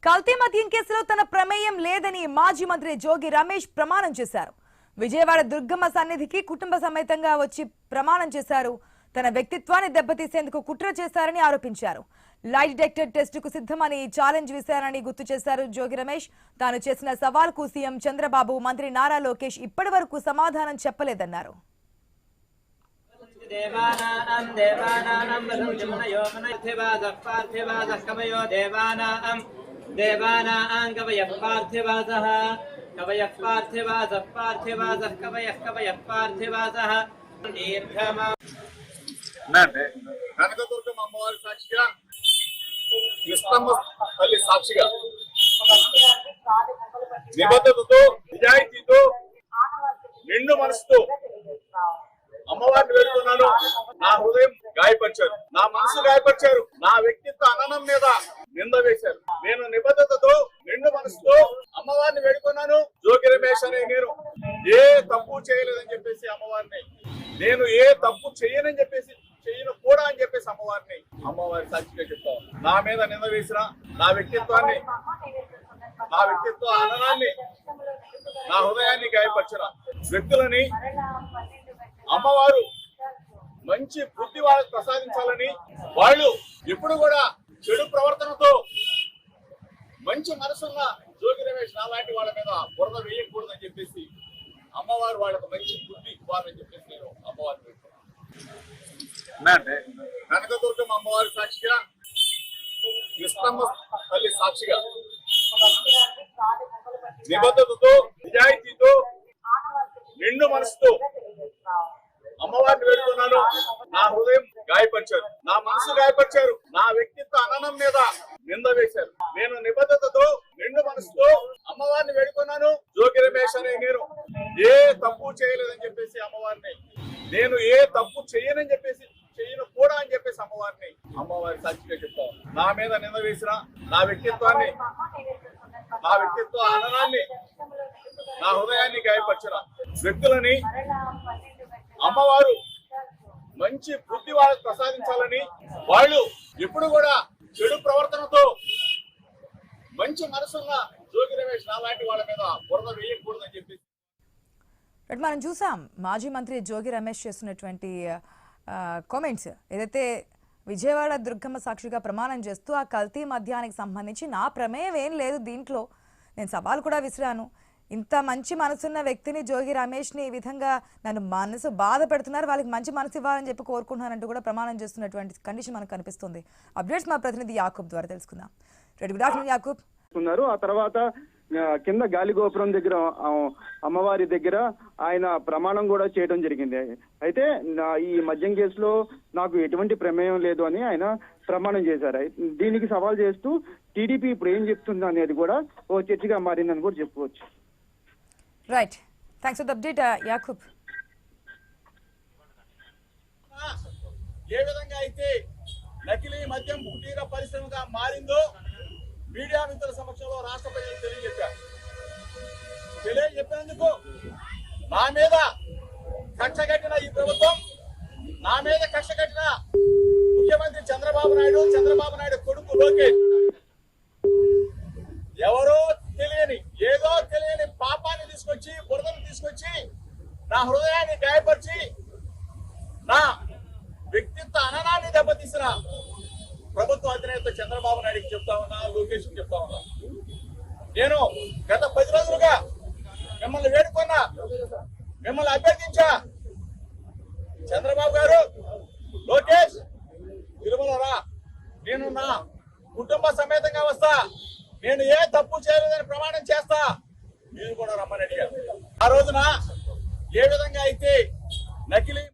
కల్తీ మద్యం కేసులో తన ప్రమేయం లేదని మాజీ మంత్రి జోగి రమేష్ ప్రమాణం చేశారు. విజయవాడ దుర్గమ్మ సన్నిధికి కుటుంబ సమేతంగా వచ్చి ప్రమాణం చేశారు. తన వ్యక్తిత్వాన్ని దెబ్బతీసేందుకు కుట్ర చేశారని ఆరోపించారు. లై డిటెక్టర్ టెస్టుకు సిద్ధమని ఛాలెంజ్ విసారని గుర్తు చేశారు జోగి రమేష్. తాను చేసిన సవాల్కు సీఎం చంద్రబాబు, మంత్రి నారా లోకేష్ ఇప్పటివరకు సమాధానం చెప్పలేదన్నారు. దేవానాం దేవానాం వసుజమనయో మనర్థివాసః పార్థివాసః కవయో దేవానాం దేవానాం కవయః పార్థివాసః కవయః పార్థివాసః పార్థివాసః కవయః కవయః పార్థివాసః దీర్ఘమా అంటే కనకదుర్గమ్మ అమ్మవారి సాక్షిగా, కృష్ణమ్మ తల్లి సాక్షిగా నిబద్ధతతో, నిజాయితీతో, నిండు మనసుతో అమ్మవారిని వేడుకున్నాను. నా హృదయం గాయపరిచారు, నా మనసు గాయపరిచారు, నా వ్యక్తిత్వ అననం మీద నింద వేశారు. నేను నిబద్ధతతో, నిండు మనసుతో అమ్మవారిని వేడుకున్నాను. జోగి రమేష్ అనే నేను ఏ తప్పు చేయలేదని చెప్పేసి అమ్మవారిని, నేను ఏ తప్పు చేయనని చెప్పేసి, చేయను కూడా అని చెప్పేసి అమ్మవారి సాక్షిగా చెప్తాను. నా మీద నింద వేసిన, నా వ్యక్తిత్వాన్ని, నా వ్యక్తిత్వ అననాన్ని, నా హృదయాన్ని గాయపరిచిన వ్యక్తులని అమ్మవారు మంచి బుద్ధి వాళ్ళకు ప్రసాదించాలని, వాళ్ళు ఎప్పుడు కూడా చెడు ప్రవర్తనతో మంచి మనసున్న జోగి రమేష్ నాలాంటి వాళ్ళ మీద బురద వేయకూడదని చెప్పేసి అమ్మవారు వాళ్ళకు మంచి బుద్ధి ఇవ్వాలని చెప్పేసి నేను అమ్మవారిని అంటే కనకదుర్గమ్మ అమ్మవారి సాక్షిగా, కృష్ణమ్మ తల్లి సాక్షిగా నిబద్ధతతో, నిజాయితీతో, నిండు మనసుతో అమ్మవారిని వేడుకున్నాను. నా హృదయం గాయపరిచారు, నా మనసు గాయపరిచారు, నా వ్యక్తిత్వ అననం మీద నింద వేశారు. నేను నిబద్ధతతో, నిండు మనసుతో అమ్మవారిని వేడుకున్నాను. జోగి రమేష్ అనే నేను ఏ తప్పు చేయలేదని చెప్పేసి అమ్మవారిని, నేను ఏ తప్పు చేయనని చెప్పేసి, చేయను కూడా అని చెప్పేసి అమ్మవారి సాక్షిగా చెప్తాను. నా మీద నింద వేసిన, నా వ్యక్తిత్వాన్ని, నా వ్యక్తిత్వ అననాన్ని, నా హృదయాన్ని గాయపరిచిన వ్యక్తులని అమ్మవారు మంచి బుద్ధి వాళ్ళకు ప్రసాదించాలని, వాళ్ళు ఎప్పుడు కూడా చెడు ప్రవర్తనతో మంచి మనసున్న జోగి రమేష్ నాలాంటి వాళ్ళ మీద బురద వేయకూడదని చెప్పి మనం చూసాం. మాజీ మంత్రి జోగి రమేష్ చేస్తున్నటువంటి కామెంట్స్ ఏదైతే విజయవాడ దుర్గమ్మ సాక్షిగా ప్రమాణం చేస్తూ ఆ కల్తీ మద్యానికి సంబంధించి నా ప్రమేయం ఏం లేదు, దీంట్లో నేను సవాల్ కూడా విసిరాను, ఇంత మంచి మనసున్న వ్యక్తిని జోగి రమేష్ని ఈ విధంగా నన్ను మనసు బాధ పెడుతున్నారు, వాళ్ళకి మంచి మనసు ఇవ్వాలని చెప్పి కోరుకుంటున్నానంటూ కూడా ప్రమాణం చేస్తున్నటువంటి కండిషన్ మనకు కనిపిస్తుంది. అప్డేట్స్ మా ప్రతినిధి యాకూబ్ ద్వారా తెలుసుకుందాం. Good afternoon Yakub. ఆ తర్వాత కింద గాలిగోపురం దగ్గర అమ్మవారి దగ్గర ఆయన ప్రమాణం కూడా చేయడం జరిగింది. అయితే ఈ మద్యం కేసులో నాకు ఎటువంటి ప్రమేయం లేదు అని ఆయన ప్రమాణం చేశారు. దీనికి సవాల్ చేస్తూ టీడీపీ ఇప్పుడు ఏం చెప్తుంది అనేది కూడా ఓ చర్చగా మారిందని కూడా చెప్పుకోవచ్చు. Right, thanks for the update Yakub. ఏ విధంగా అయితే నకిలీ మద్యం కుటీర పరిశ్రమగా మారిందో మీడియా మిత్రుల సమక్షంలో రాష్ట్ర ప్రజలకు తెలియజెప్పేందుకు నా మీద కక్ష కట్టిన ఈ ప్రభుత్వం, నా మీద కక్ష కట్టిన ముఖ్యమంత్రి చంద్రబాబు నాయుడు కొడుకు లోకేష్ ఎవరో తెలియని, ఏదో తెలియని పాపాన్ని తీసుకొచ్చి, బురదను తీసుకొచ్చి నా హృదయాన్ని గాయపరిచి, నా వ్యక్తిత్వ అననాన్ని దెబ్బతీసిన ప్రభుత్వ అధినేత చంద్రబాబు నాయుడుకి చెప్తా ఉన్నా, లోకేష్ చెప్తా ఉన్నా. నేను గత 10 రోజులుగా మిమ్మల్ని వేడుకున్నా, మిమ్మల్ని అభ్యర్థించా, చంద్రబాబు గారు, లోకేష్ తిరుమల రా, నేను నా కుటుంబ సమేతంగా వస్తా, నేను ఏ తప్పు చేయలేదని ప్రమాణం చేస్తా, మీరు కూడా రమ్మని అడిగారు. ఆ రోజున ఏ విధంగా అయితే నకిలీ